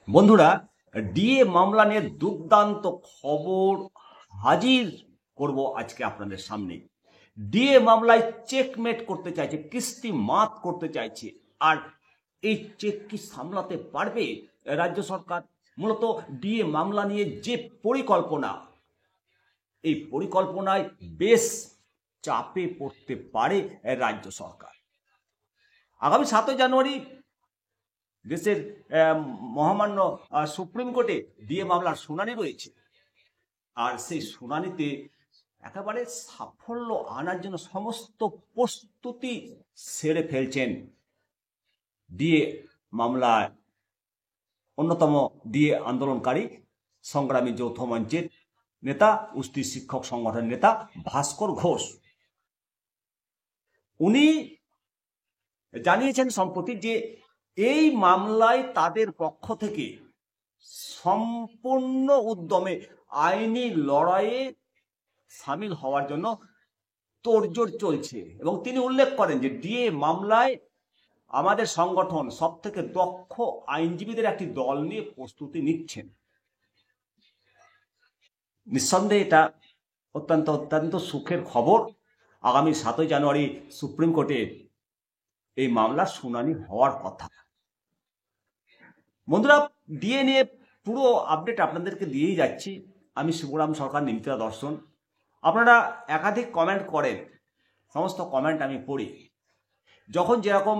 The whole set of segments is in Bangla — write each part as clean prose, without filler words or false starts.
বন্ধুরা, ডিএ মামলা নিয়ে দুর্দান্ত খবর হাজির করব আজকে আপনাদের সামনে। ডিএ মামলায় চেকমেট করতে চাইছে, কিস্তি মাত করতে চাইছে। আর এই চেক কি সামলাতে পারবে রাজ্য সরকার? মূলত ডিএ মামলা নিয়ে যে পরিকল্পনা, এই পরিকল্পনায় বেশ চাপে পড়তে পারে রাজ্য সরকার। আগামী 7 জানুয়ারি দেশের মহামান্য সুপ্রিম কোর্টে ডিএ মামলার শুনানি রয়েছে। আর সেই শুনানিতে একেবারে সাফল্য আনার জন্য সমস্ত প্রস্তুতি সেরে ফেলছেন ডিএ মামলায় অন্যতম ডিএ আন্দোলনকারী সংগ্রামী যৌথ মঞ্চের নেতা, উস্তি শিক্ষক সংগঠনের নেতা ভাস্কর ঘোষ। উনি জানিয়েছেন সম্প্রতি যে এই মামলায় তাদের পক্ষ থেকে সম্পূর্ণ উদ্যমে আইনি লড়াইয়ে সামিল হওয়ার জন্য তোড়জোড় চলছে। এবং তিনি উল্লেখ করেন যে ডিএ মামলায় আমাদের সংগঠন সব থেকে দক্ষ আইনজীবীদের একটি দল নিয়ে প্রস্তুতি নিচ্ছেন। নিঃসন্দেহে এটা অত্যন্ত সুখের খবর। আগামী 7 জানুয়ারি সুপ্রিম কোর্টে এই মামলার শুনানি হওয়ার কথা। বন্ধুরা, ডিএ নিয়ে পুরো আপডেট আপনাদেরকে দিয়েই যাচ্ছি। আমি শিবরাম সরকার, নিমিত্রা দর্শন। আপনারা একাধিক কমেন্ট করেন, সমস্ত কমেন্ট আমি পড়ি, যখন যেরকম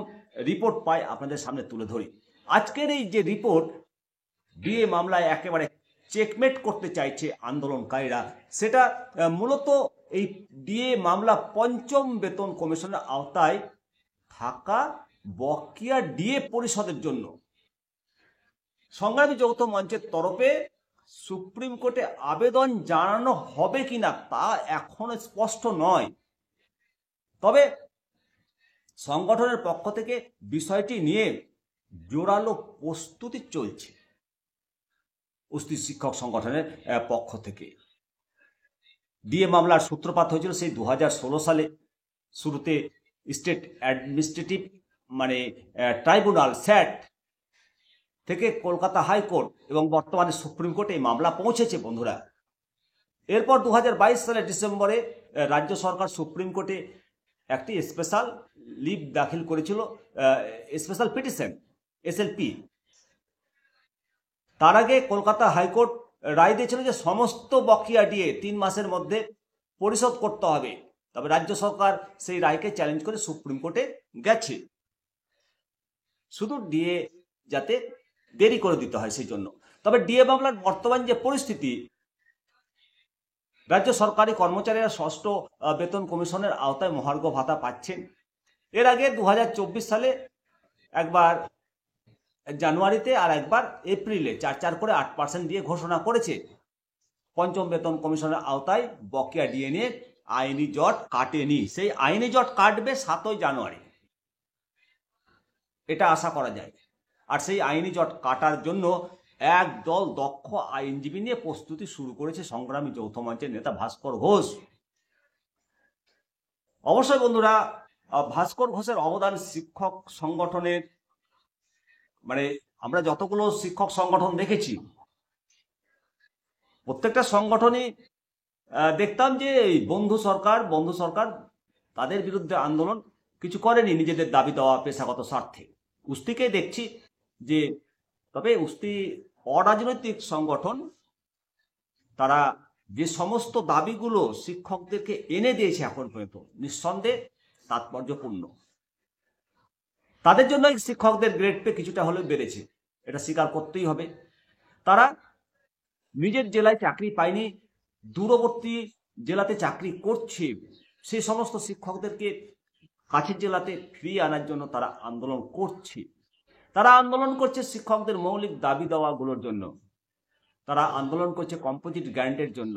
রিপোর্ট পাই আপনাদের সামনে তুলে ধরি। আজকের এই যে রিপোর্ট, ডিএ মামলায় একেবারে চেকমেট করতে চাইছে আন্দোলনকারীরা, সেটা মূলত এই ডিএ মামলা পঞ্চম বেতন কমিশনের আওতায় থাকা বকেয়া ডিএ পরিশোধের জন্য সংগ্রামী যৌথ মঞ্চের তরফে সুপ্রিম কোর্টে আবেদন জানানো হবে কিনা তা এখনো স্পষ্ট নয়। তবে সংগঠনের পক্ষ থেকে বিষয়টি নিয়ে জোরালো প্রস্তুতি চলছে উস্তি শিক্ষক সংগঠনের পক্ষ থেকে। ডিএ মামলার সূত্রপাত হয়েছিল সেই 2016 সালে। শুরুতে স্টেট অ্যাডমিনিস্ট্রেটিভ ট্রাইব্যুনাল স্যাট থেকে কলকাতা হাইকোর্ট এবং বর্তমানে সুপ্রিম কোর্টে এই মামলা পৌঁছেছে বন্ধুরা। এরপর 2022 সালের ডিসেম্বরে রাজ্য সরকার সুপ্রিম কোর্টে একটি স্পেশাল লিভ দাখিল করেছিল, স্পেশাল পিটিশন এসএলপি। তার আগে কলকাতা হাইকোর্ট রায় দিয়েছিল যে সমস্ত বকেয়া ডিএ 3 মাসের মধ্যে পরিশোধ করতে হবে। তবে রাজ্য সরকার সেই রায়কে চ্যালেঞ্জ করে সুপ্রিম কোর্টে গেছে, শুধু ডিএ যাতে দেরি করে দিতে হয় সেই জন্য। তবে ডিএ মামলার বর্তমান যে পরিস্থিতি, রাজ্য সরকারি কর্মচারীরা 6ষ্ঠ বেতন কমিশনের আওতায় মহার্ঘ ভাতা পাচ্ছেন। এর আগে 2024 সালে একবার জানুয়ারিতে আর একবার এপ্রিলে 4 করে 8% দিয়ে ঘোষণা করেছে। পঞ্চম বেতন কমিশনের আওতায় বকেয়া ডিএ নিয়ে আইনি জট কাটেনি। সেই আইনি জট কাটবে 7 জানুয়ারি, এটা আশা করা যায়। আর সেই আইনি জট কাটার জন্য একদল দক্ষ আইনজীবী নিয়ে প্রস্তুতি শুরু করেছে সংগ্রামী যৌথ মঞ্চের নেতা ভাস্কর ঘোষ। অবশ্যই বন্ধুরা, ভাস্কর ঘোষের অবদান শিক্ষক সংগঠনের, আমরা যতগুলো শিক্ষক সংগঠন দেখেছি, প্রত্যেকটা সংগঠনই দেখতাম যে বন্ধু সরকার তাদের বিরুদ্ধে আন্দোলন কিছু করেনি নিজেদের দাবি দেওয়া পেশাগত স্বার্থে। উস্তিকে দেখছি যে, তবে উস্তি অরাজনৈতিক সংগঠন, তারা যে সমস্ত দাবিগুলো শিক্ষকদেরকে এনে দিয়েছে এখন পর্যন্ত, নিঃসন্দেহে তাৎপর্যপূর্ণ। তাদের জন্য শিক্ষকদের গ্রেড পে কিছুটা হলেও বেড়েছে, এটা স্বীকার করতেই হবে। তারা নিজের জেলায় চাকরি পায়নি, দূরবর্তী জেলাতে চাকরি করছে, সেই সমস্ত শিক্ষকদেরকে কাছের জেলাতে ফিরিয়ে আনার জন্য তারা আন্দোলন করছে। তারা আন্দোলন করছে শিক্ষকদের মৌলিক দাবি দেওয়াগুলোর জন্য, তারা আন্দোলন করছে কম্পোজিট গ্র্যান্টের জন্য,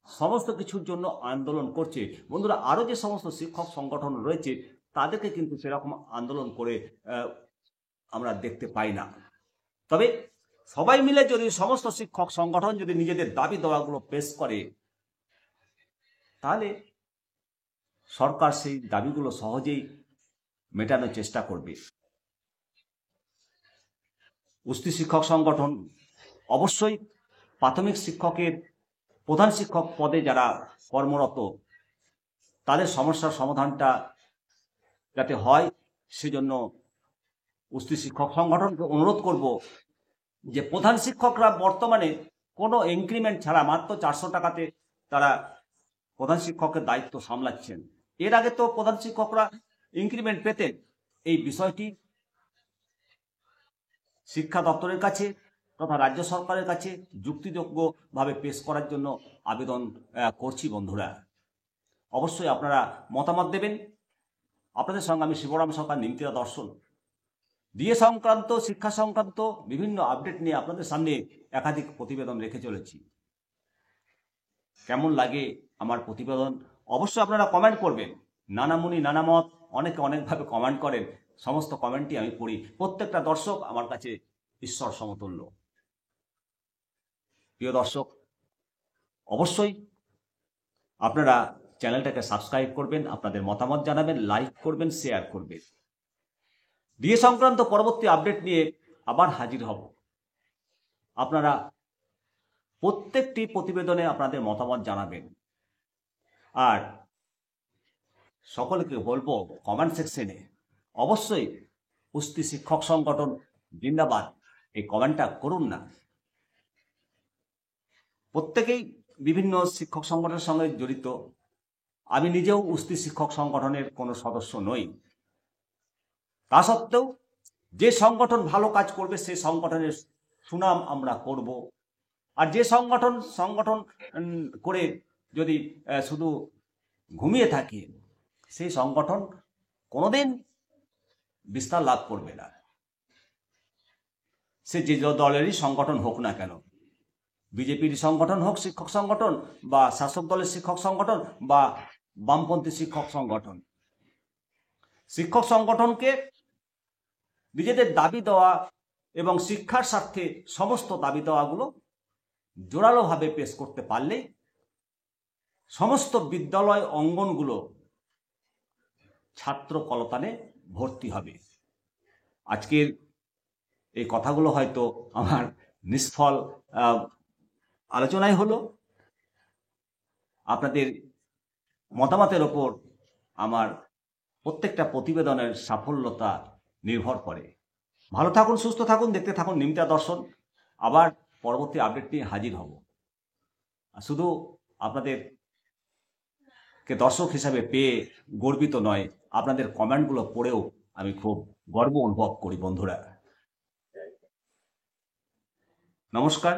সমস্ত কিছুর জন্য আন্দোলন করছে। বন্ধুরা, আরো যে সমস্ত শিক্ষক সংগঠন রয়েছে তাদেরকে কিন্তু সেরকম আন্দোলন করে আমরা দেখতে পাই না। তবে সবাই মিলে যদি, সমস্ত শিক্ষক সংগঠন যদি নিজেদের দাবি দেওয়াগুলো পেশ করে, তাহলে সরকার সেই দাবিগুলো সহজেই মেটানোর চেষ্টা করবে। উস্তি শিক্ষক সংগঠন অবশ্যই প্রাথমিক শিক্ষকের প্রধান শিক্ষক পদে যারা কর্মরত তাদের সমস্যার সমাধানটা যাতে হয় সেজন্য উস্তি শিক্ষক সংগঠনকে অনুরোধ করব যে প্রধান শিক্ষকরা বর্তমানে কোনো ইনক্রিমেন্ট ছাড়া মাত্র 400 টাকাতে তারা প্রধান শিক্ষকের দায়িত্ব সামলাচ্ছেন। এর আগে তো প্রধান শিক্ষকরা ইনক্রিমেন্ট পেতেন। এই বিষয়টি শিক্ষা দপ্তরের কাছে তথা রাজ্য সরকারের কাছে যুক্তিযোগ্যভাবে পেশ করার জন্য আবেদন করছি বন্ধুরা। অবশ্যই আপনারা মতামত দেবেন। আপনাদের সঙ্গে আমি শিবরাম সরকার, নিমতিরা দর্শন। ডিএ সংক্রান্ত, শিক্ষা সংক্রান্ত বিভিন্ন আপডেট নিয়ে আপনাদের সামনে একাধিক প্রতিবেদন রেখে চলেছি। কেমন লাগে আমার প্রতিবেদন অবশ্যই আপনারা কমেন্ট করবেন। নানামুনি নানামত, অনেকে অনেকভাবে কমেন্ট করেন, সমস্ত কমেন্টই আমি পড়ি। প্রত্যেকটা দর্শক আমার কাছে ঈশ্বর সমতুল্য। প্রিয় দর্শক, অবশ্যই আপনারা চ্যানেলটাকে সাবস্ক্রাইব করবেন, আপনাদের মতামত জানাবেন, লাইক করবেন, শেয়ার করবেন। ডিএ সংক্রান্ত পরবর্তী আপডেট নিয়ে আবার হাজির হব। আপনারা প্রত্যেকটি প্রতিবেদনে আপনাদের মতামত জানাবেন। আর সকলকে বলবো কমেন্ট সেকশনে অবশ্যই উস্তি শিক্ষক সংগঠন জিন্দাবাদ এই কমেন্টটা করুন না। প্রত্যেকেই বিভিন্ন শিক্ষক সংগঠনের সঙ্গে জড়িত। আমি নিজেও উস্তি শিক্ষক সংগঠনের কোনো সদস্য নই। তা সত্ত্বেও যে সংগঠন ভালো কাজ করবে সেই সংগঠনের সুনাম আমরা করব। আর যে সংগঠন করে যদি শুধু ঘুমিয়ে থাকে সেই সংগঠন কোনোদিন বিস্তার লাভ করবে না। সে যে দলেরই সংগঠন হোক না কেন, বিজেপির সংগঠন হোক শিক্ষক সংগঠন, বা শাসক দলের শিক্ষক সংগঠন, বা বামপন্থী শিক্ষক সংগঠন, শিক্ষক সংগঠনকে নিজেদের দাবি দেওয়া এবং শিক্ষার স্বার্থে সমস্ত দাবি দেওয়াগুলো জোরালোভাবে পেশ করতে পারলে সমস্ত বিদ্যালয় অঙ্গনগুলো ছাত্র কলতানে ভর্তি হবে। আজকের এই কথাগুলো হয়তো আমার নিষ্ফল আলোচনাই হলো। আপনাদের মতামতের ওপর আমার প্রত্যেকটা প্রতিবেদনের সাফল্যতা নির্ভর করে। ভালো থাকুন, সুস্থ থাকুন, দেখতে থাকুন নিমতা দর্শন। আবার পরবর্তী আপডেট নিয়ে হাজির হব। শুধু আপনাদেরকে দর্শক হিসাবে পেয়ে গর্বিত নয়, আপনাদের কমেন্টগুলো পড়েও আমি খুব গর্ব অনুভব করি বন্ধুরা। নমস্কার।